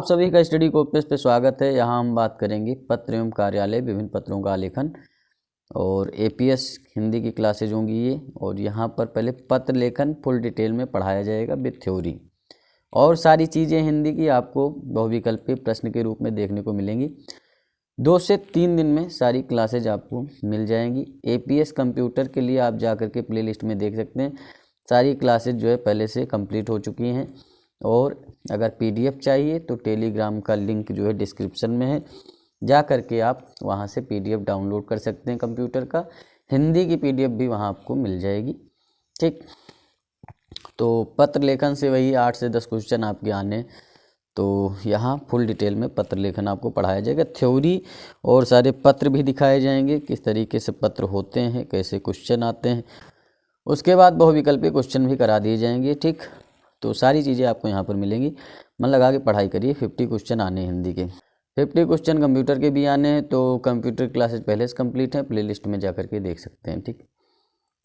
सभी का study course पे स्वागत है। यहाँ हम बात करेंगे पत्र एवं कार्यालय, विभिन्न पत्रों का आलेखन और एपीएस हिंदी की क्लासेज होंगी ये। और यहाँ पर पहले पत्र लेखन फुल डिटेल में पढ़ाया जाएगा विद थ्योरी, और सारी चीज़ें हिंदी की आपको बहुविकल्पीय प्रश्न के रूप में देखने को मिलेंगी। 2 से 3 दिन में सारी क्लासेज आपको मिल जाएंगी। एपीएस कंप्यूटर के लिए आप जा कर के प्ले लिस्ट में देख सकते हैं, सारी क्लासेज जो है पहले से कंप्लीट हो चुकी हैं। और अगर पीडीएफ चाहिए तो टेलीग्राम का लिंक जो है डिस्क्रिप्शन में है, जा कर के आप वहां से पीडीएफ डाउनलोड कर सकते हैं। कंप्यूटर का हिंदी की पीडीएफ भी वहां आपको मिल जाएगी। ठीक, तो पत्र लेखन से वही 8 से 10 क्वेश्चन आपके आने, तो यहाँ फुल डिटेल में पत्र लेखन आपको पढ़ाया जाएगा। थ्योरी और सारे पत्र भी दिखाए जाएंगे, किस तरीके से पत्र होते हैं, कैसे क्वेश्चन आते हैं। उसके बाद बहुविकल्पीय क्वेश्चन भी करा दिए जाएंगे। ठीक, तो सारी चीज़ें आपको यहाँ पर मिलेंगी। मन लगा के पढ़ाई करिए। 50 क्वेश्चन आने हैं हिंदी के, 50 क्वेश्चन कंप्यूटर के भी आने हैं। तो कंप्यूटर क्लासेज पहले से कंप्लीट हैं, प्लेलिस्ट में जा कर के देख सकते हैं। ठीक,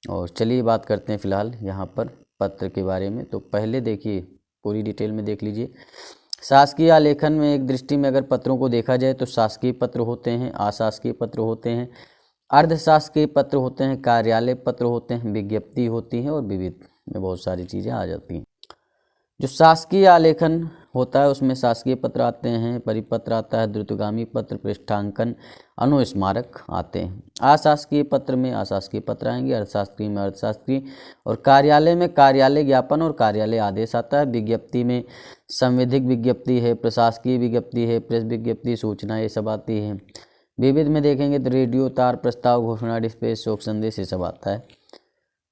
और चलिए बात करते हैं फ़िलहाल यहाँ पर पत्र के बारे में। तो पहले देखिए, पूरी डिटेल में देख लीजिए। शासकीय आलेखन में एक दृष्टि में अगर पत्रों को देखा जाए तो शासकीय पत्र होते हैं, अशासकीय पत्र होते हैं, अर्धशासकीय पत्र होते हैं, कार्यालय पत्र होते हैं, विज्ञप्ति होती है और विविध में बहुत सारी चीज़ें आ जाती हैं। जो शासकीय आलेखन होता है उसमें शासकीय पत्र आते हैं, परिपत्र आता है, द्रुतगामी पत्र, पृष्ठांकन, अनुस्मारक आते हैं। अशासकीय पत्र में अशासकीय पत्र आएंगे, अर्थशास्त्रीय में अर्थशास्त्रीय, और कार्यालय में कार्यालय ज्ञापन और कार्यालय आदेश आता है। विज्ञप्ति में संविधिक विज्ञप्ति है, प्रशासकीय विज्ञप्ति है, प्रेस विज्ञप्ति, सूचना, ये सब आती है। विविध में देखेंगे तो रेडियो, तार, प्रस्ताव, घोषणा, डिस्पैच, शोक संदेश, ये सब आता है।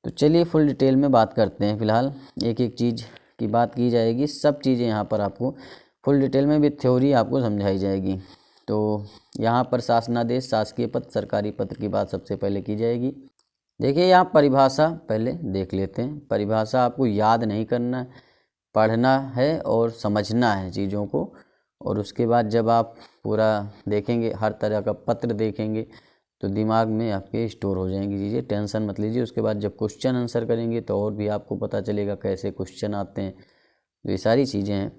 तो चलिए फुल डिटेल में बात करते हैं। फिलहाल एक एक चीज़ की बात की जाएगी, सब चीज़ें यहाँ पर आपको फुल डिटेल में भी थ्योरी आपको समझाई जाएगी। तो यहाँ पर शासनादेश, शासकीय पत्र, सरकारी पत्र की बात सबसे पहले की जाएगी। देखिए यहाँ परिभाषा पहले देख लेते हैं। परिभाषा आपको याद नहीं करना, पढ़ना है और समझना है चीज़ों को। और उसके बाद जब आप पूरा देखेंगे, हर तरह का पत्र देखेंगे, तो दिमाग में आपके स्टोर हो जाएंगी चीज़ें। टेंशन मत लीजिए। उसके बाद जब क्वेश्चन आंसर करेंगे तो और भी आपको पता चलेगा कैसे क्वेश्चन आते हैं। तो ये सारी चीज़ें हैं।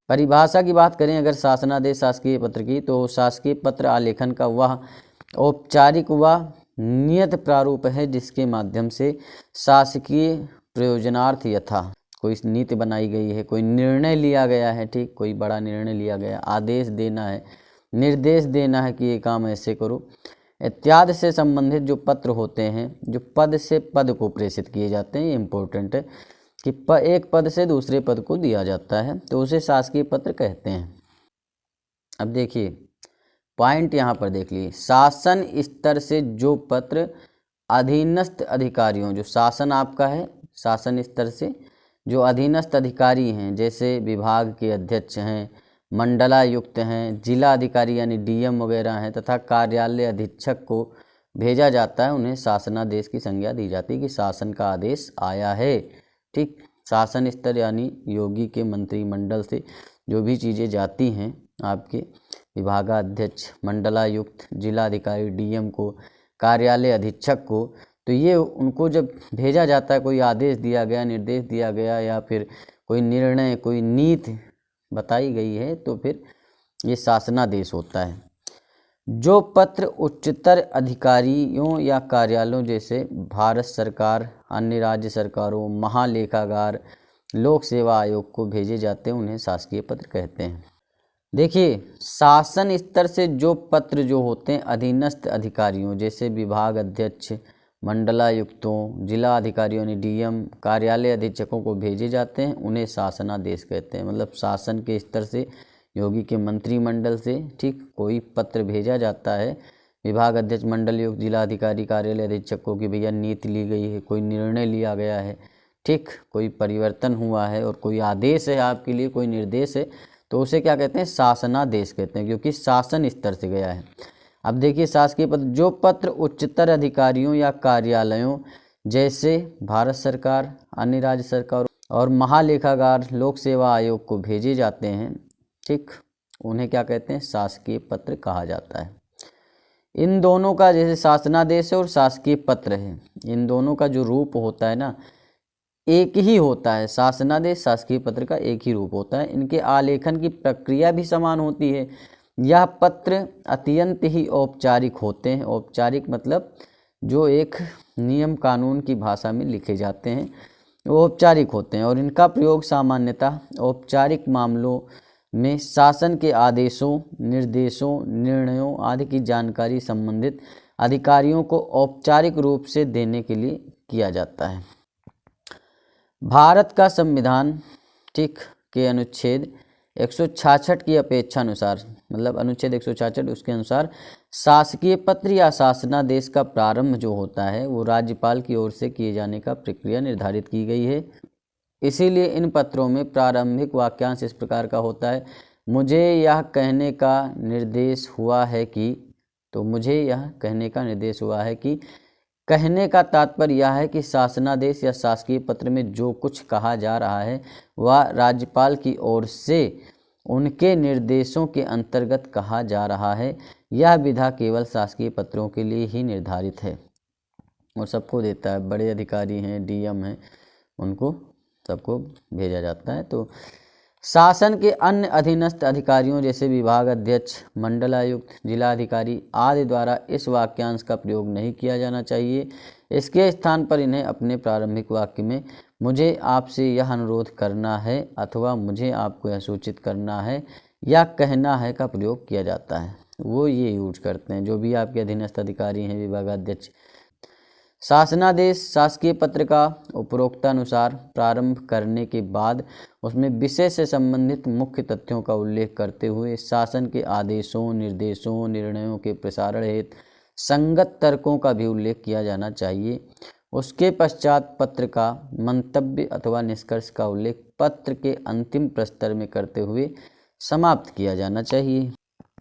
परिभाषा की बात करें अगर शासनादेश शासकीय पत्र की, तो शासकीय पत्र आलेखन का वह औपचारिक व नियत प्रारूप है जिसके माध्यम से शासकीय प्रयोजनार्थ यथा कोई नीति बनाई गई है, कोई निर्णय लिया गया है। ठीक, कोई बड़ा निर्णय लिया गया, आदेश देना है, निर्देश देना है कि ये काम ऐसे करो इत्यादि से संबंधित जो पत्र होते हैं, जो पद से पद को प्रेषित किए जाते हैं, ये इम्पोर्टेंट है कि एक पद से दूसरे पद को दिया जाता है, तो उसे शासकीय पत्र कहते हैं। अब देखिए पॉइंट यहाँ पर देख लीजिए। शासन स्तर से जो पत्र अधीनस्थ अधिकारियों, जो शासन आपका है, शासन स्तर से जो अधीनस्थ अधिकारी हैं, जैसे विभाग के अध्यक्ष हैं, मंडलायुक्त हैं, जिला अधिकारी यानी डीएम वगैरह हैं, तथा कार्यालय अधीक्षक को भेजा जाता है, उन्हें शासनादेश की संज्ञा दी जाती है कि शासन का आदेश आया है। ठीक, शासन स्तर यानी योगी के मंत्रिमंडल से जो भी चीज़ें जाती हैं आपके विभागाध्यक्ष, मंडलायुक्त, जिला अधिकारी, डीएम को, कार्यालय अधीक्षक को, तो ये उनको जब भेजा जाता है, कोई आदेश दिया गया, निर्देश दिया गया, या फिर कोई निर्णय, कोई नीति बताई गई है, तो फिर ये शासनादेश होता है। जो पत्र उच्चतर अधिकारियों या कार्यालयों जैसे भारत सरकार, अन्य राज्य सरकारों, महालेखागार, लोक सेवा आयोग को भेजे जाते हैं, उन्हें शासकीय पत्र कहते हैं। देखिए शासन स्तर से जो पत्र जो होते हैं अधीनस्थ अधिकारियों जैसे विभाग अध्यक्ष, मंडलायुक्तों, जिला अधिकारियों ने डीएम, कार्यालय अधीक्षकों को भेजे जाते हैं, उन्हें शासनादेश कहते हैं। मतलब शासन के स्तर से, योगी के मंत्रिमंडल से, ठीक, कोई पत्र भेजा जाता है विभाग अध्यक्ष, मंडलायुक्त, जिला अधिकारी, कार्यालय अधीक्षकों की भैया नीति ली गई है, कोई निर्णय लिया गया है, ठीक, कोई परिवर्तन हुआ है और कोई आदेश है आपके लिए, कोई निर्देश है, तो उसे क्या कहते हैं? शासनादेश कहते हैं, क्योंकि शासन स्तर से गया है। अब देखिए शासकीय पत्र, जो पत्र उच्चतर अधिकारियों या कार्यालयों जैसे भारत सरकार, अन्य राज्य सरकार और महालेखागार, लोक सेवा आयोग को भेजे जाते हैं, ठीक, उन्हें क्या कहते हैं? शासकीय पत्र कहा जाता है। इन दोनों का, जैसे शासनादेश है और शासकीय पत्र है, इन दोनों का जो रूप होता है ना, एक ही होता है, शासनादेश शासकीय पत्र का एक ही रूप होता है। इनके आलेखन की प्रक्रिया भी समान होती है। यह पत्र अत्यंत ही औपचारिक होते हैं। औपचारिक मतलब जो एक नियम कानून की भाषा में लिखे जाते हैं वो औपचारिक होते हैं, और इनका प्रयोग सामान्यतः औपचारिक मामलों में शासन के आदेशों, निर्देशों, निर्णयों आदि की जानकारी संबंधित अधिकारियों को औपचारिक रूप से देने के लिए किया जाता है। भारत का संविधान ठीक के अनुच्छेद 166 की अपेक्षा अनुसार, मतलब अनुच्छेद 166 उसके अनुसार शासकीय पत्र या शासनादेश का प्रारंभ जो होता है वो राज्यपाल की ओर से किए जाने का प्रक्रिया निर्धारित की गई है। इसीलिए इन पत्रों में प्रारंभिक वाक्यांश इस प्रकार का होता है, मुझे यह कहने का निर्देश हुआ है कि, तो मुझे यह कहने का निर्देश हुआ है कि, कहने का तात्पर्य यह है कि शासनादेश या शासकीय पत्र में जो कुछ कहा जा रहा है वह राज्यपाल की ओर से उनके निर्देशों के अंतर्गत कहा जा रहा है। यह विधा केवल शासकीय पत्रों के लिए ही निर्धारित है और सबको देता है। बड़े अधिकारी हैं, डीएम हैं, उनको सबको भेजा जाता है। तो शासन के अन्य अधीनस्थ अधिकारियों जैसे विभाग अध्यक्ष, मंडलायुक्त, जिलाधिकारी आदि द्वारा इस वाक्यांश का प्रयोग नहीं किया जाना चाहिए। इसके स्थान पर इन्हें अपने प्रारंभिक वाक्य में मुझे आपसे यह अनुरोध करना है अथवा मुझे आपको यह सूचित करना है या कहना है का प्रयोग किया जाता है। वो ये यूज करते हैं जो भी आपके अधीनस्थ अधिकारी हैं, विभागाध्यक्ष। शासनादेश शासकीय पत्र का उपरोक्तानुसार प्रारंभ करने के बाद उसमें विषय से संबंधित मुख्य तथ्यों का उल्लेख करते हुए शासन के आदेशों, निर्देशों, निर्णयों के प्रसारण हेतु संगत तर्कों का भी उल्लेख किया जाना चाहिए। उसके पश्चात पत्र का मंतव्य अथवा निष्कर्ष का उल्लेख पत्र के अंतिम प्रस्तर में करते हुए समाप्त किया जाना चाहिए।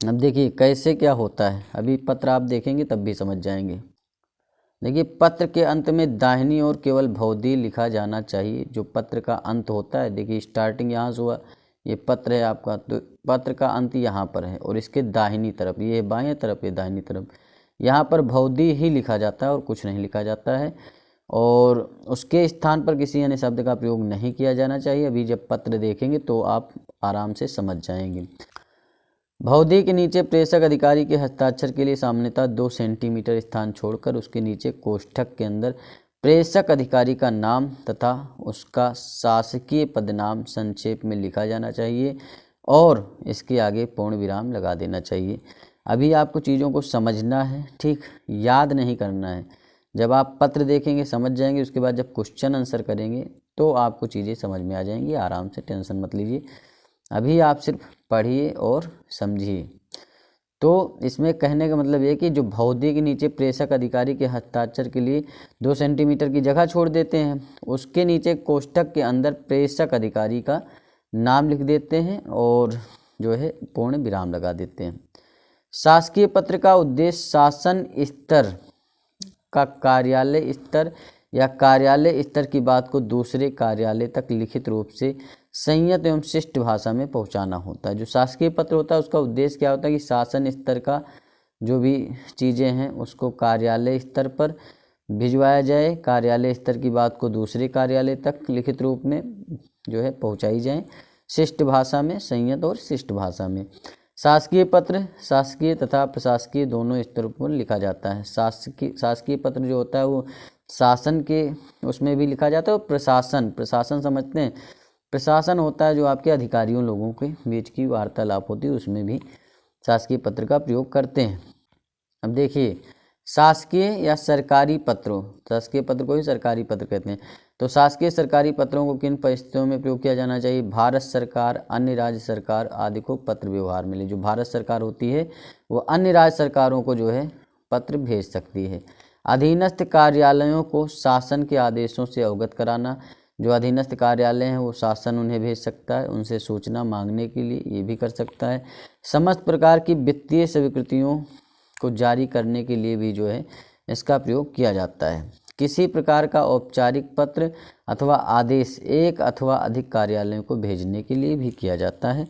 अब देखिए कैसे क्या होता है, अभी पत्र आप देखेंगे तब भी समझ जाएंगे। देखिए पत्र के अंत में दाहिनी ओर केवल भौदी लिखा जाना चाहिए, जो पत्र का अंत होता है। देखिए स्टार्टिंग यहाँ से हुआ, ये पत्र है आपका, तो पत्र का अंत यहाँ पर है और इसके दाहिनी तरफ, ये बाएं तरफ, ये दाहिनी तरफ, यहाँ पर भौदी ही लिखा जाता है और कुछ नहीं लिखा जाता है। और उसके स्थान पर किसी अन्य शब्द का प्रयोग नहीं किया जाना चाहिए। अभी जब पत्र देखेंगे तो आप आराम से समझ जाएंगे। भौदी के नीचे प्रेषक अधिकारी के हस्ताक्षर के लिए सामान्यतः 2 सेंटीमीटर स्थान छोड़कर उसके नीचे कोष्ठक के अंदर प्रेषक अधिकारी का नाम तथा उसका शासकीय पदनाम संक्षेप में लिखा जाना चाहिए और इसके आगे पूर्ण विराम लगा देना चाहिए। अभी आपको चीज़ों को समझना है, ठीक, याद नहीं करना है। जब आप पत्र देखेंगे समझ जाएंगे, उसके बाद जब क्वेश्चन आंसर करेंगे तो आपको चीज़ें समझ में आ जाएंगी। आराम से, टेंशन मत लीजिए, अभी आप सिर्फ पढ़िए और समझिए। तो इसमें कहने का मतलब ये कि जो भौदी के नीचे प्रेषक अधिकारी के हस्ताक्षर के लिए 2 सेंटीमीटर की जगह छोड़ देते हैं, उसके नीचे कोष्ठक के अंदर प्रेषक अधिकारी का नाम लिख देते हैं और जो है पूर्ण विराम लगा देते हैं। शासकीय पत्र का उद्देश्य शासन स्तर का कार्यालय स्तर या कार्यालय स्तर की बात को दूसरे कार्यालय तक लिखित रूप से संयत एवं शिष्ट भाषा में पहुंचाना होता है। जो शासकीय पत्र होता है उसका उद्देश्य क्या होता है कि शासन स्तर का जो भी चीज़ें हैं उसको कार्यालय स्तर पर भिजवाया जाए, कार्यालय स्तर की बात को दूसरे कार्यालय तक लिखित रूप में जो है पहुंचाई जाए, शिष्ट भाषा में, संयत और शिष्ट भाषा में। शासकीय पत्र शासकीय तथा प्रशासकीय दोनों स्तरों पर लिखा जाता है। शासकीय पत्र जो होता है वो शासन के उसमें भी लिखा जाता है और प्रशासन समझते हैं, प्रशासन होता है जो आपके अधिकारियों लोगों के बीच की वार्तालाप होती है, उसमें भी शासकीय पत्र का प्रयोग करते हैं। अब देखिए शासकीय या सरकारी पत्रों, शासकीय पत्र को ही सरकारी पत्र कहते हैं। तो शासकीय सरकारी पत्रों को किन परिस्थितियों में प्रयोग किया जाना चाहिए? भारत सरकार, अन्य राज्य सरकार आदि को पत्र व्यवहार मिले। जो भारत सरकार होती है वो अन्य राज्य सरकारों को जो है पत्र भेज सकती है। अधीनस्थ कार्यालयों को शासन के आदेशों से अवगत कराना, जो अधीनस्थ कार्यालय हैं वो शासन उन्हें भेज सकता है, उनसे सूचना मांगने के लिए ये भी कर सकता है। समस्त प्रकार की वित्तीय स्वीकृतियों को जारी करने के लिए भी जो है इसका प्रयोग किया जाता है। किसी प्रकार का औपचारिक पत्र अथवा आदेश एक अथवा अधिक कार्यालयों को भेजने के लिए भी किया जाता है।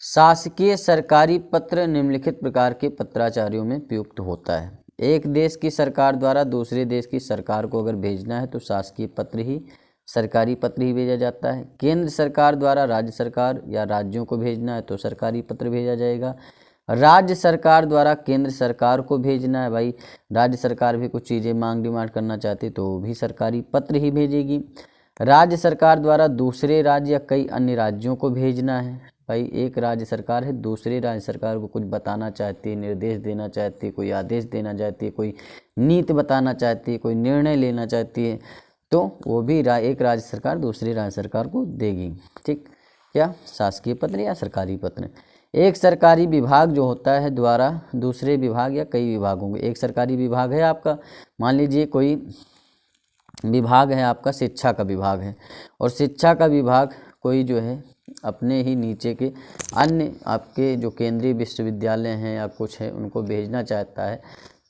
शासकीय सरकारी पत्र निम्नलिखित प्रकार के पत्राचार्यों में प्रयुक्त होता है। एक देश की सरकार द्वारा दूसरे देश की सरकार को अगर भेजना है तो शासकीय पत्र ही सरकारी पत्र ही भेजा जाता है। केंद्र सरकार द्वारा राज्य सरकार या राज्यों को भेजना है तो सरकारी पत्र भेजा जाएगा। राज्य सरकार द्वारा केंद्र सरकार को भेजना है, भाई राज्य सरकार भी कुछ चीज़ें मांग डिमांड करना चाहती तो वो भी सरकारी पत्र ही भेजेगी। राज्य सरकार द्वारा दूसरे राज्य या कई अन्य राज्यों को भेजना है, भाई एक राज्य सरकार है दूसरे राज्य सरकार को कुछ बताना चाहती है, निर्देश देना चाहती है, कोई आदेश देना चाहती है, कोई नीति बताना चाहती है, कोई निर्णय लेना चाहती है, तो वो भी एक राज्य सरकार दूसरी राज्य सरकार को देगी। ठीक, क्या शासकीय पत्र या सरकारी पत्र। एक सरकारी विभाग जो होता है द्वारा दूसरे विभाग या कई विभागों के, एक सरकारी विभाग है आपका, मान लीजिए कोई विभाग है आपका शिक्षा का विभाग है, और शिक्षा का विभाग कोई जो है अपने ही नीचे के अन्य आपके जो केंद्रीय विश्वविद्यालय हैं या कुछ है उनको भेजना चाहता है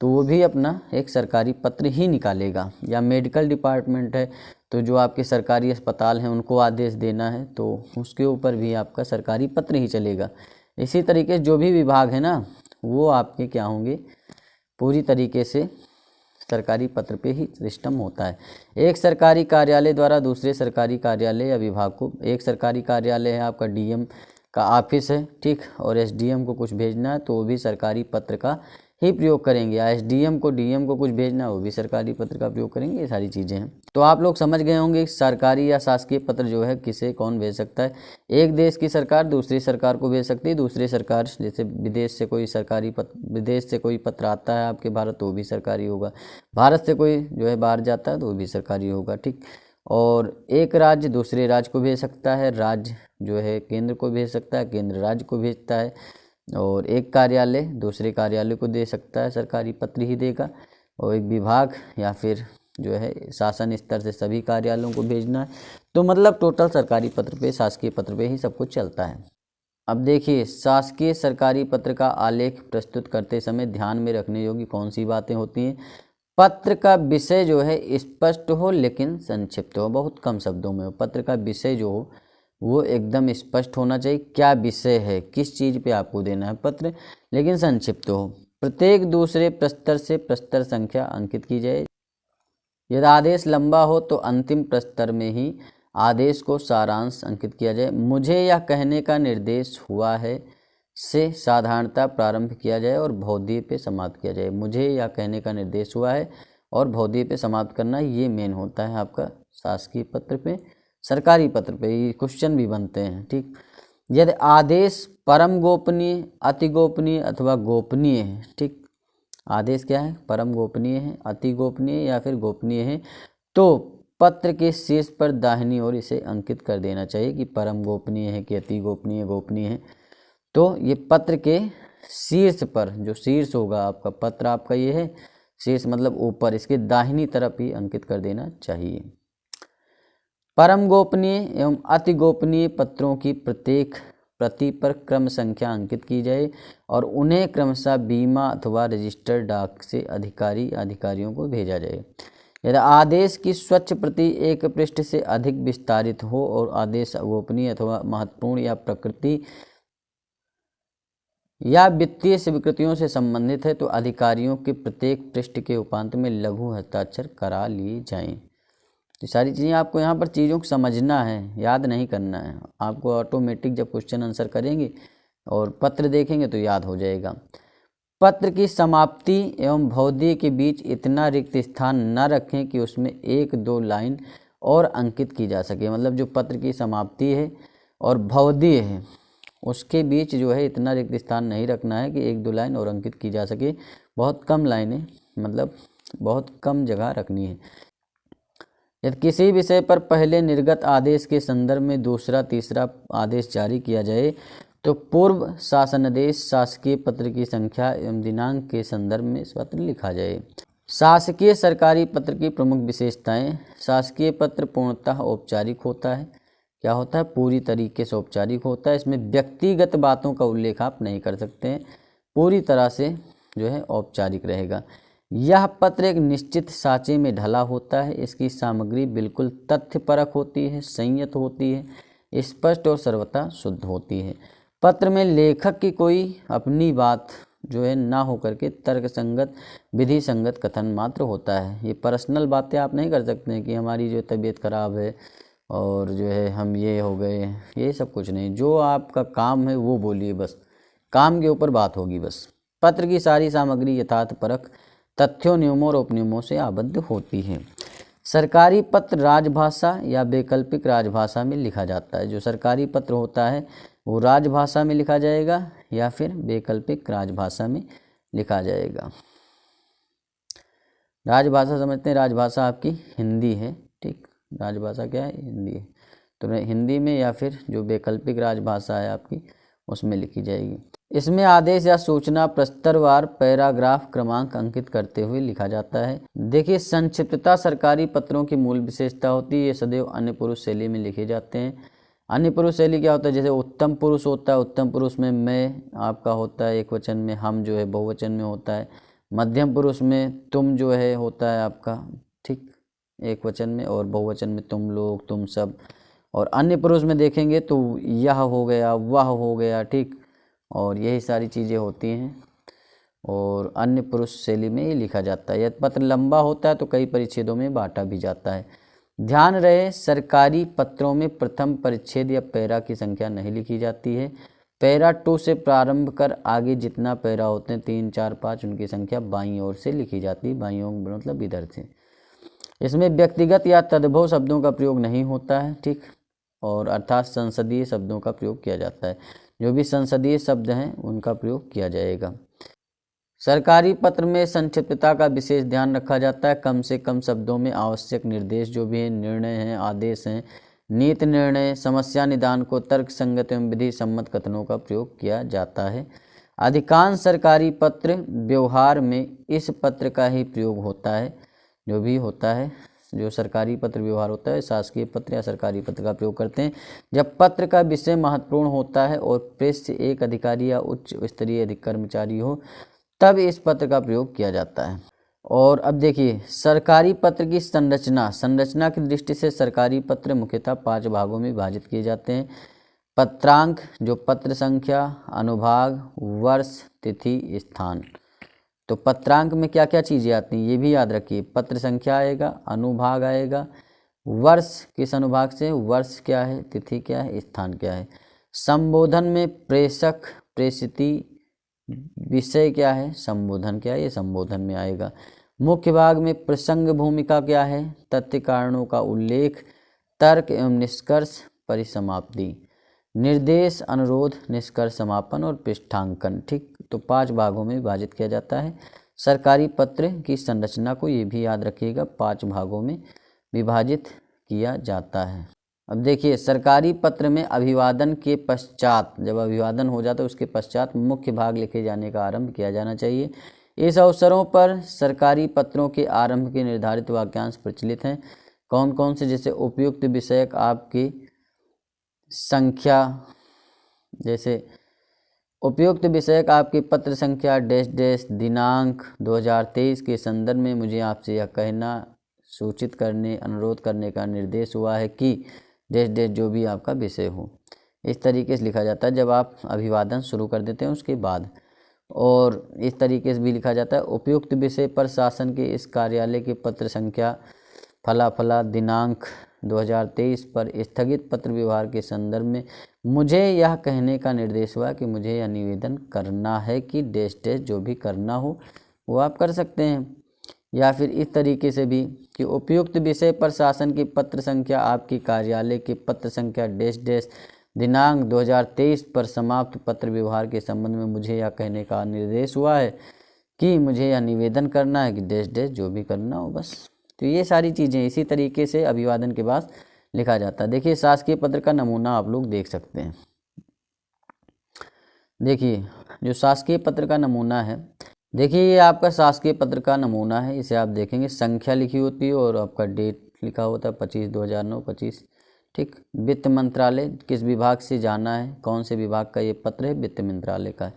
तो वो भी अपना एक सरकारी पत्र ही निकालेगा। या मेडिकल डिपार्टमेंट है तो जो आपके सरकारी अस्पताल हैं उनको आदेश देना है तो उसके ऊपर भी आपका सरकारी पत्र ही चलेगा। इसी तरीके से जो भी विभाग है ना वो आपके क्या होंगे, पूरी तरीके से सरकारी पत्र पे ही सिस्टम होता है। एक सरकारी कार्यालय द्वारा दूसरे सरकारी कार्यालय या विभाग को, एक सरकारी कार्यालय है आपका डीएम का ऑफिस है, ठीक, और एसडीएम को कुछ भेजना है तो वो भी सरकारी पत्र का ही प्रयोग करेंगे, या एसडीएम को डीएम को कुछ भेजना वो भी सरकारी पत्र का प्रयोग करेंगे। ये सारी चीज़ें हैं। तो आप लोग समझ गए होंगे सरकारी या शासकीय पत्र जो है किसे कौन भेज सकता है। एक देश की सरकार दूसरी सरकार को भेज सकती है, दूसरी सरकार जैसे विदेश से कोई सरकारी पत्र, विदेश से कोई पत्र आता है आपके भारत तो वो भी सरकारी होगा, भारत से कोई जो है बाहर जाता है तो वो भी सरकारी होगा। ठीक, और एक राज्य दूसरे राज्य को भेज सकता है, राज्य जो है केंद्र को भेज सकता है, केंद्र राज्य को भेजता है, और एक कार्यालय दूसरे कार्यालय को दे सकता है, सरकारी पत्र ही देगा, और एक विभाग या फिर जो है शासन स्तर से सभी कार्यालयों को भेजना है। तो मतलब टोटल सरकारी पत्र पे, शासकीय पत्र पे ही सब कुछ चलता है। अब देखिए शासकीय सरकारी पत्र का आलेख प्रस्तुत करते समय ध्यान में रखने योग्य कौन सी बातें होती हैं। पत्र का विषय जो है स्पष्ट हो लेकिन संक्षिप्त हो, बहुत कम शब्दों में हो। पत्र का विषय जो हो वो एकदम स्पष्ट होना चाहिए, क्या विषय है, किस चीज़ पे आपको देना है पत्र, लेकिन संक्षिप्त हो। प्रत्येक दूसरे प्रस्तर से प्रस्तर संख्या अंकित की जाए। यदि आदेश लंबा हो तो अंतिम प्रस्तर में ही आदेश को सारांश अंकित किया जाए। मुझे यह कहने का निर्देश हुआ है से साधारणतः प्रारंभ किया जाए और भौतिकी पे समाप्त किया जाए। मुझे यह कहने का निर्देश हुआ है और भौतिकी पे समाप्त करना, ये मेन होता है आपका शासकीय पत्र पे। सरकारी पत्र पे ये क्वेश्चन भी बनते हैं। ठीक, यदि आदेश परम गोपनीय, अति गोपनीय अथवा गोपनीय है, ठीक, आदेश क्या है, परम गोपनीय है, अति गोपनीय या फिर गोपनीय है, तो पत्र के शीर्ष पर दाहिनी ओर इसे अंकित कर देना चाहिए कि परम गोपनीय है कि अति गोपनीय, गोपनीय है। तो ये पत्र के शीर्ष पर, जो शीर्ष होगा आपका पत्र आपका ये है, शीर्ष मतलब ऊपर, इसके दाहिनी तरफ ही अंकित कर देना चाहिए। परम गोपनीय एवं अति गोपनीय पत्रों की प्रत्येक प्रति पर क्रम संख्या अंकित की जाए और उन्हें क्रमशः बीमा अथवा रजिस्टर्ड डाक से अधिकारियों को भेजा जाए। यदि आदेश की स्वच्छ प्रति एक पृष्ठ से अधिक विस्तारित हो और आदेश गोपनीय अथवा महत्वपूर्ण या प्रकृति या वित्तीय स्वीकृतियों से संबंधित है तो अधिकारियों के प्रत्येक पृष्ठ के उपांत में लघु हस्ताक्षर करा लिए जाएं। तो सारी चीज़ें आपको यहाँ पर चीज़ों को समझना है, याद नहीं करना है। आपको ऑटोमेटिक जब क्वेश्चन आंसर करेंगे और पत्र देखेंगे तो याद हो जाएगा। पत्र की समाप्ति एवं भौतिकी के बीच इतना रिक्त स्थान न रखें कि उसमें एक दो लाइन और अंकित की जा सके। मतलब जो पत्र की समाप्ति है और भौतिकी है उसके बीच जो है इतना रिक्त स्थान नहीं रखना है कि एक दो लाइन और अंकित की जा सके। बहुत कम लाइनें, मतलब बहुत कम जगह रखनी है। यदि किसी विषय पर पहले निर्गत आदेश के संदर्भ में दूसरा तीसरा आदेश जारी किया जाए तो पूर्व शासनादेश शासकीय पत्र की संख्या एवं दिनांक के संदर्भ में पत्र लिखा जाए। शासकीय सरकारी पत्र की प्रमुख विशेषताएं। शासकीय पत्र पूर्णतः औपचारिक होता है। क्या होता है, पूरी तरीके से औपचारिक होता है। इसमें व्यक्तिगत बातों का उल्लेख आप नहीं कर सकते हैं, पूरी तरह से जो है औपचारिक रहेगा। यह पत्र एक निश्चित साँचे में ढला होता है। इसकी सामग्री बिल्कुल तथ्यपरक होती है, संयत होती है, स्पष्ट और सर्वथा शुद्ध होती है। पत्र में लेखक की कोई अपनी बात जो है ना हो करके तर्क संगत विधि संगत कथन मात्र होता है। ये पर्सनल बातें आप नहीं कर सकते हैं कि हमारी जो तबीयत खराब है और जो है हम ये हो गए, ये सब कुछ नहीं। जो आपका काम है वो बोलिए, बस काम के ऊपर बात होगी बस। पत्र की सारी सामग्री यथार्थपरक तथ्यों, नियमों और उपनियमों से आबद्ध होती है। सरकारी पत्र राजभाषा या वैकल्पिक राजभाषा में लिखा जाता है। जो सरकारी पत्र होता है वो राजभाषा में लिखा जाएगा या फिर वैकल्पिक राजभाषा में लिखा जाएगा। राजभाषा समझते हैं, राजभाषा आपकी हिंदी है, ठीक। राजभाषा क्या है? हिंदी है। तो हिंदी में या फिर जो वैकल्पिक राजभाषा है आपकी उसमें लिखी जाएगी। इसमें आदेश या सूचना प्रस्तरवार पैराग्राफ क्रमांक अंकित करते हुए लिखा जाता है। देखिए, संक्षिप्तता सरकारी पत्रों की मूल विशेषता होती है। ये सदैव अन्य पुरुष शैली में लिखे जाते हैं। अन्य पुरुष शैली क्या होता है? जैसे उत्तम पुरुष होता है, उत्तम पुरुष में मैं आपका होता है एक वचन में, हम जो है बहुवचन में होता है। मध्यम पुरुष में तुम जो है होता है आपका, ठीक, एक वचन में, और बहुवचन में तुम लोग, तुम सब। और अन्य पुरुष में देखेंगे तो यह हो गया, वह हो गया, ठीक, और यही सारी चीज़ें होती हैं। और अन्य पुरुष शैली में ये लिखा जाता है। यदि पत्र लंबा होता है तो कई परिच्छेदों में बांटा भी जाता है। ध्यान रहे, सरकारी पत्रों में प्रथम परिच्छेद या पैरा की संख्या नहीं लिखी जाती है। पैरा 2 से प्रारंभ कर आगे जितना पैरा होते हैं 3, 4, 5, उनकी संख्या बाईं ओर से लिखी जाती है। बाईं ओर मतलब इधर से। इसमें व्यक्तिगत या तद्भव शब्दों का प्रयोग नहीं होता है, ठीक, और अर्थात संसदीय शब्दों का प्रयोग किया जाता है। जो भी संसदीय शब्द हैं उनका प्रयोग किया जाएगा। सरकारी पत्र में संक्षिप्तता का विशेष ध्यान रखा जाता है। कम से कम शब्दों में आवश्यक निर्देश जो भी हैं, निर्णय हैं, आदेश हैं, नीति निर्णय, समस्या निदान को तर्क संगत एवं विधि सम्मत कथनों का प्रयोग किया जाता है। अधिकांश सरकारी पत्र व्यवहार में इस पत्र का ही प्रयोग होता है। जो भी होता है, जो सरकारी पत्र व्यवहार होता है, शासकीय पत्र या सरकारी पत्र का प्रयोग करते हैं जब पत्र का विषय महत्वपूर्ण होता है और प्रेस से एक अधिकारी या उच्च स्तरीय अधिक कर्मचारी हो, तब इस पत्र का प्रयोग किया जाता है। और अब देखिए, सरकारी पत्र की संरचना की दृष्टि से सरकारी पत्र मुख्यतः 5 भागों में विभाजित किए जाते हैं। पत्रांक, जो पत्र संख्या, अनुभाग, वर्ष, तिथि, स्थान। तो पत्रांक में क्या क्या चीज़ें आती हैं ये भी याद रखिए। पत्र संख्या आएगा, अनुभाग आएगा, वर्ष किस अनुभाग से, वर्ष क्या है, तिथि क्या है, स्थान क्या है। संबोधन में प्रेषक, प्रेषिती, विषय क्या है, संबोधन क्या है, ये संबोधन में आएगा। मुख्य भाग में प्रसंग भूमिका क्या है, तथ्य कारणों का उल्लेख, तर्क एवं निष्कर्ष, परिसमाप्ति, निर्देश, अनुरोध, निष्कर्ष, समापन और पृष्ठांकन, ठीक। तो 5 भागों में विभाजित किया जाता है सरकारी पत्र की संरचना को। ये भी याद रखिएगा, 5 भागों में विभाजित किया जाता है। अब देखिए, सरकारी पत्र में अभिवादन के पश्चात, जब अभिवादन हो जाता है उसके पश्चात मुख्य भाग लिखे जाने का आरंभ किया जाना चाहिए। इस अवसरों पर सरकारी पत्रों के आरंभ के निर्धारित वाक्यांश प्रचलित हैं। कौन कौन से? जैसे उपयुक्त विषयक आपकी संख्या, जैसे उपयुक्त विषयक आपकी पत्र संख्या डैश डैश दिनांक 2023 के संदर्भ में मुझे आपसे यह कहना, सूचित करने, अनुरोध करने का निर्देश हुआ है कि डैश डैश जो भी आपका विषय हो। इस तरीके से लिखा जाता है जब आप अभिवादन शुरू कर देते हैं उसके बाद। और इस तरीके से भी लिखा जाता है, उपयुक्त विषय पर शासन के इस कार्यालय के पत्र संख्या फला फला दिनांक 2023 पर स्थगित पत्र व्यवहार के संदर्भ में मुझे यह कहने का निर्देश हुआ कि मुझे यह निवेदन करना है कि डैश डैश जो भी करना हो वो आप कर सकते हैं। या फिर इस तरीके से भी कि उपयुक्त विषय पर शासन की पत्र संख्या आपकी कार्यालय के पत्र संख्या डैश डैश दिनांक 2023 पर समाप्त पत्र व्यवहार के संबंध में मुझे यह कहने का निर्देश हुआ है कि मुझे यह निवेदन करना है कि डैश डैश जो भी करना हो, बस। तो ये सारी चीज़ें इसी तरीके से अभिवादन के बाद लिखा जाता है। देखिए, शासकीय पत्र का नमूना आप लोग देख सकते हैं। देखिए, जो शासकीय पत्र का नमूना है, देखिए ये आपका शासकीय पत्र का नमूना है। इसे आप देखेंगे, संख्या लिखी होती है और आपका डेट लिखा होता है 25/2009/25, ठीक। वित्त मंत्रालय, किस विभाग से जाना है, कौन से विभाग का ये पत्र है, वित्त मंत्रालय का है।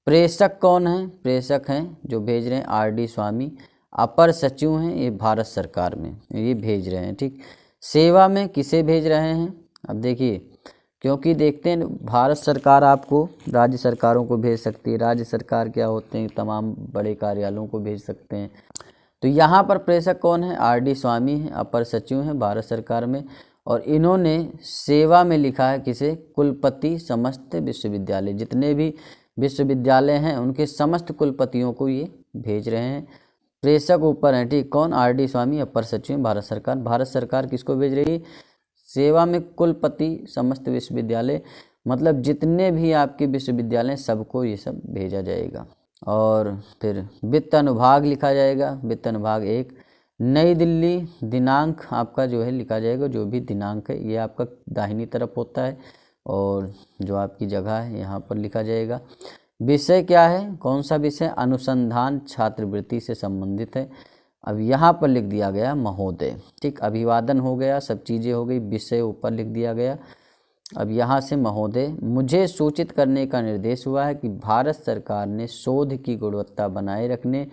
प्रेषक कौन है? प्रेषक हैं जो भेज रहे हैं RD स्वामी। अपर सचिव हैं, ये भारत सरकार में ये भेज रहे हैं, ठीक। सेवा में किसे भेज रहे हैं? अब देखिए, क्योंकि देखते हैं भारत सरकार आपको राज्य सरकारों को भेज सकती है, राज्य सरकार क्या होते हैं तमाम बड़े कार्यालयों को भेज सकते हैं। तो यहाँ पर प्रेषक कौन है, आर.डी. स्वामी हैं, अपर सचिव हैं भारत सरकार में, और इन्होंने सेवा में लिखा है किसे, कुलपति समस्त विश्वविद्यालय, जितने भी विश्वविद्यालय हैं उनके समस्त कुलपतियों को ये भेज रहे हैं। प्रेषक ऊपर हैं, ठीक, कौन, आर.डी. स्वामी, अपर सचिव भारत सरकार। भारत सरकार किसको भेज रही है, सेवा में कुलपति समस्त विश्वविद्यालय, मतलब जितने भी आपके विश्वविद्यालय सबको ये सब भेजा जाएगा। और फिर वित्त अनुभाग लिखा जाएगा, वित्त अनुभाग 1, नई दिल्ली, दिनांक आपका जो है लिखा जाएगा, जो भी दिनांक है ये आपका दाहिनी तरफ होता है, और जो आपकी जगह है यहाँ पर लिखा जाएगा। विषय क्या है, कौन सा विषय, अनुसंधान छात्रवृत्ति से संबंधित है। अब यहाँ पर लिख दिया गया महोदय, ठीक, अभिवादन हो गया, सब चीज़ें हो गई, विषय ऊपर लिख दिया गया। अब यहाँ से महोदय, मुझे सूचित करने का निर्देश हुआ है कि भारत सरकार ने शोध की गुणवत्ता बनाए रखने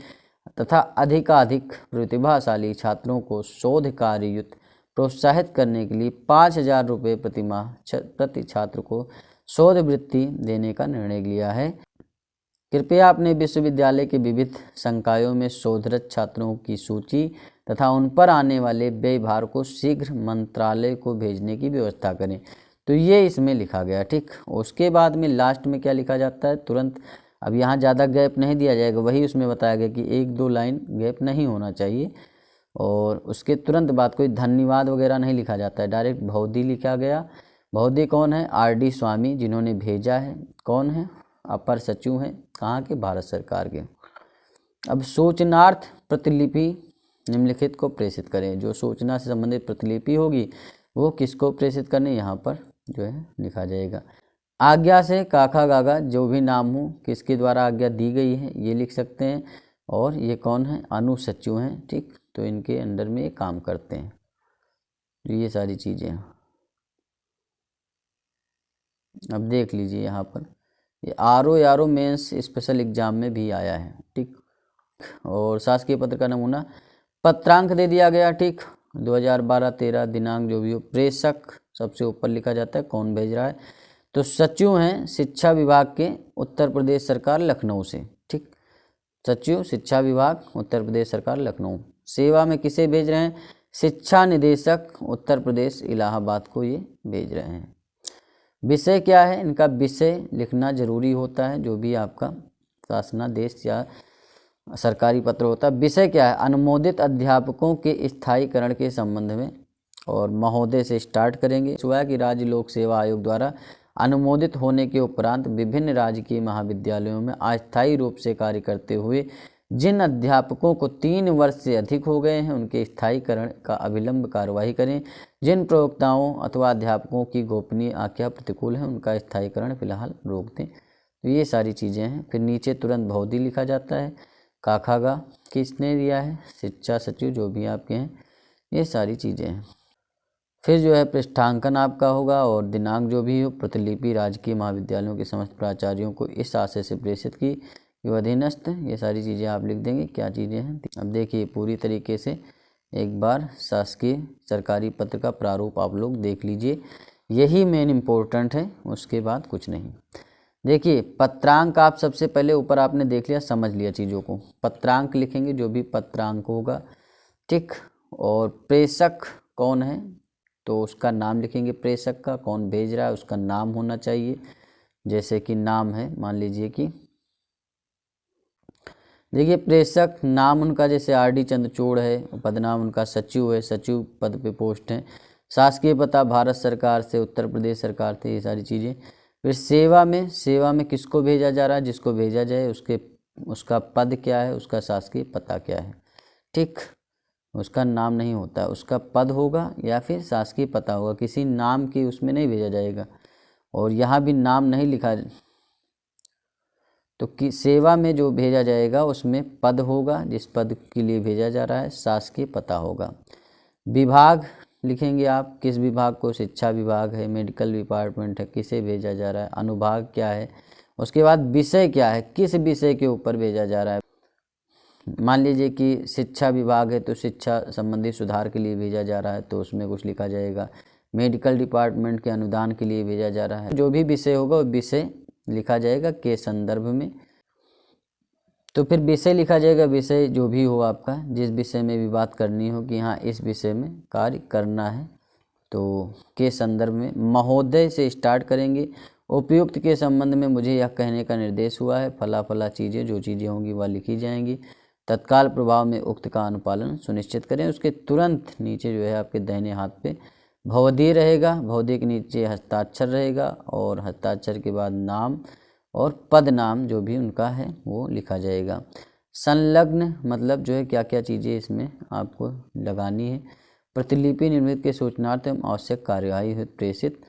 तथा अधिकाधिक प्रतिभाशाली छात्रों को शोध कार्य युक्त प्रोत्साहित करने के लिए 5,000 रुपये प्रतिमाह प्रति छात्र को शोध वृत्ति देने का निर्णय लिया है। कृपया अपने विश्वविद्यालय के विविध संकायों में शोधरत छात्रों की सूची तथा उन पर आने वाले व्ययभार को शीघ्र मंत्रालय को भेजने की व्यवस्था करें। तो ये इसमें लिखा गया, ठीक। उसके बाद में लास्ट में क्या लिखा जाता है, तुरंत, अब यहाँ ज़्यादा गैप नहीं दिया जाएगा, वही उसमें बताया गया कि 1-2 लाइन गैप नहीं होना चाहिए, और उसके तुरंत बाद कोई धन्यवाद वगैरह नहीं लिखा जाता है, डायरेक्ट भौदी लिखा गया। भौदी कौन है, आर.डी. स्वामी, जिन्होंने भेजा है, कौन है, अपर सचिव हैं, कहाँ के, भारत सरकार के। अब सूचनार्थ प्रतिलिपि निम्नलिखित को प्रेषित करें, जो सूचना से संबंधित प्रतिलिपि होगी वो किसको प्रेषित करनी, यहाँ पर जो है लिखा जाएगा। आज्ञा से काका गागा, जो भी नाम हो, किसके द्वारा आज्ञा दी गई है ये लिख सकते हैं, और ये कौन है, अनुसचिव हैं, ठीक, तो इनके अंडर में ये काम करते हैं। तो ये सारी चीज़ें अब देख लीजिए यहाँ पर, ये आर.ओ. मेंस स्पेशल एग्जाम में भी आया है, ठीक। और शासकीय पत्र का नमूना, पत्रांक दे दिया गया, ठीक, 2012-13 दिनांक जो भी हो। प्रेषक सबसे ऊपर लिखा जाता है, कौन भेज रहा है, तो सचिव हैं शिक्षा विभाग के, उत्तर प्रदेश सरकार लखनऊ से, ठीक, सचिव शिक्षा विभाग उत्तर प्रदेश सरकार लखनऊ। सेवा में किसे भेज रहे हैं, शिक्षा निदेशक उत्तर प्रदेश इलाहाबाद को ये भेज रहे हैं। विषय क्या है, इनका विषय लिखना जरूरी होता है, जो भी आपका शासनादेश या सरकारी पत्र होता है। विषय क्या है, अनुमोदित अध्यापकों के स्थायीकरण के संबंध में, और महोदय से स्टार्ट करेंगे। हुआ कि राज्य लोक सेवा आयोग द्वारा अनुमोदित होने के उपरांत विभिन्न राजकीय महाविद्यालयों में अस्थायी रूप से कार्य करते हुए जिन अध्यापकों को 3 वर्ष से अधिक हो गए हैं उनके स्थायीकरण का अविलंब कार्यवाही करें। जिन प्रवक्ताओं अथवा अध्यापकों की गोपनीय आज्ञा प्रतिकूल है उनका स्थायीकरण फिलहाल रोक दें। तो ये सारी चीज़ें हैं। फिर नीचे तुरंत भौदी लिखा जाता है, काखागा किसने दिया है, शिक्षा सचिव जो भी आपके हैं, ये सारी चीज़ें हैं। फिर जो है पृष्ठांकन आपका होगा और दिनांक जो भी हो, प्रतिलिपि राजकीय महाविद्यालयों के समस्त प्राचार्यों को इस आशय से प्रेषित की कि वह अधीनस्थ, ये सारी चीज़ें आप लिख देंगे क्या चीज़ें हैं। अब देखिए पूरी तरीके से एक बार शासकीय सरकारी पत्र का प्रारूप आप लोग देख लीजिए, यही मेन इम्पोर्टेंट है, उसके बाद कुछ नहीं। देखिए पत्रांक आप सबसे पहले ऊपर आपने देख लिया, समझ लिया चीज़ों को, पत्रांक लिखेंगे जो भी पत्रांक होगा, ठीक। और प्रेषक कौन है तो उसका नाम लिखेंगे, प्रेषक का कौन भेज रहा है उसका नाम होना चाहिए, जैसे कि नाम है मान लीजिए कि देखिए प्रेषक नाम उनका जैसे आर.डी. चंद्रचूड़ है, पदनाम उनका सचिव है, सचिव पद पे पोस्ट है, शासकीय पता भारत सरकार से उत्तर प्रदेश सरकार से, ये सारी चीज़ें। फिर सेवा में किसको भेजा जा रहा है, जिसको भेजा जाए उसका पद क्या है, उसका शासकीय पता क्या है, ठीक। उसका नाम नहीं होता, उसका पद होगा या फिर शासकीय पता होगा, किसी नाम की उसमें नहीं भेजा जाएगा। और यहाँ भी नाम नहीं लिखा, तो कि सेवा में जो भेजा जाएगा उसमें पद होगा, जिस पद के लिए भेजा जा रहा है शासकीय पता होगा। विभाग लिखेंगे आप, किस विभाग को, शिक्षा विभाग है, मेडिकल डिपार्टमेंट है, किसे भेजा जा रहा है, अनुभाग क्या है। उसके बाद विषय क्या है, किस विषय के ऊपर भेजा जा रहा है। मान लीजिए कि शिक्षा विभाग है तो शिक्षा संबंधी सुधार के लिए भेजा जा रहा है तो उसमें कुछ लिखा जाएगा। मेडिकल डिपार्टमेंट के अनुदान के लिए भेजा जा रहा है। जो भी विषय होगा वो विषय लिखा जाएगा के संदर्भ में। तो फिर विषय लिखा जाएगा, विषय जो भी हो आपका, जिस विषय में भी बात करनी हो कि हाँ इस विषय में कार्य करना है, तो के संदर्भ में महोदय से स्टार्ट करेंगे। उपयुक्त के संबंध में मुझे यह कहने का निर्देश हुआ है, फला फला चीज़ें, जो चीज़ें होंगी वह लिखी जाएंगी। तत्काल प्रभाव में उक्त का अनुपालन सुनिश्चित करें। उसके तुरंत नीचे जो है आपके दाहिने हाथ पे भवदीय रहेगा, भवदीय के नीचे हस्ताक्षर रहेगा और हस्ताक्षर के बाद नाम और पद नाम जो भी उनका है वो लिखा जाएगा। संलग्न मतलब जो है क्या क्या चीज़ें इसमें आपको लगानी है। प्रतिलिपि निर्मित के सूचनार्थ एवं आवश्यक कार्यवाही हेतु प्रेषित।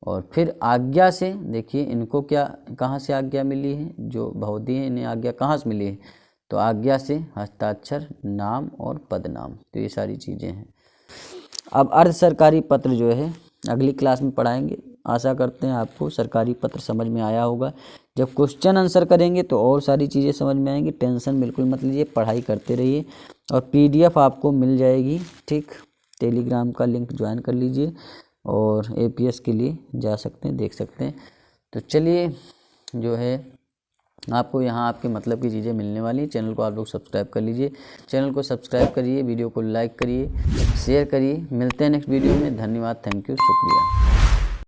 और फिर आज्ञा से देखिए इनको क्या कहाँ से आज्ञा मिली है, जो भवदीय हैं इन्हें आज्ञा कहाँ से मिली है, तो आज्ञा से हस्ताक्षर, नाम और पद नाम, तो ये सारी चीज़ें हैं। अब अर्ध सरकारी पत्र जो है अगली क्लास में पढ़ाएंगे। आशा करते हैं आपको सरकारी पत्र समझ में आया होगा। जब क्वेश्चन आंसर करेंगे तो और सारी चीज़ें समझ में आएंगी। टेंशन बिल्कुल मत लीजिए, पढ़ाई करते रहिए और PDF आपको मिल जाएगी, ठीक। टेलीग्राम का लिंक ज्वाइन कर लीजिए और APS के लिए जा सकते हैं, देख सकते हैं। तो चलिए जो है आपको यहाँ आपके मतलब की चीज़ें मिलने वाली। चैनल को आप लोग सब्सक्राइब कर लीजिए, चैनल को सब्सक्राइब करिए, वीडियो को लाइक करिए, शेयर करिए। मिलते हैं नेक्स्ट वीडियो में। धन्यवाद, थैंक यू, शुक्रिया।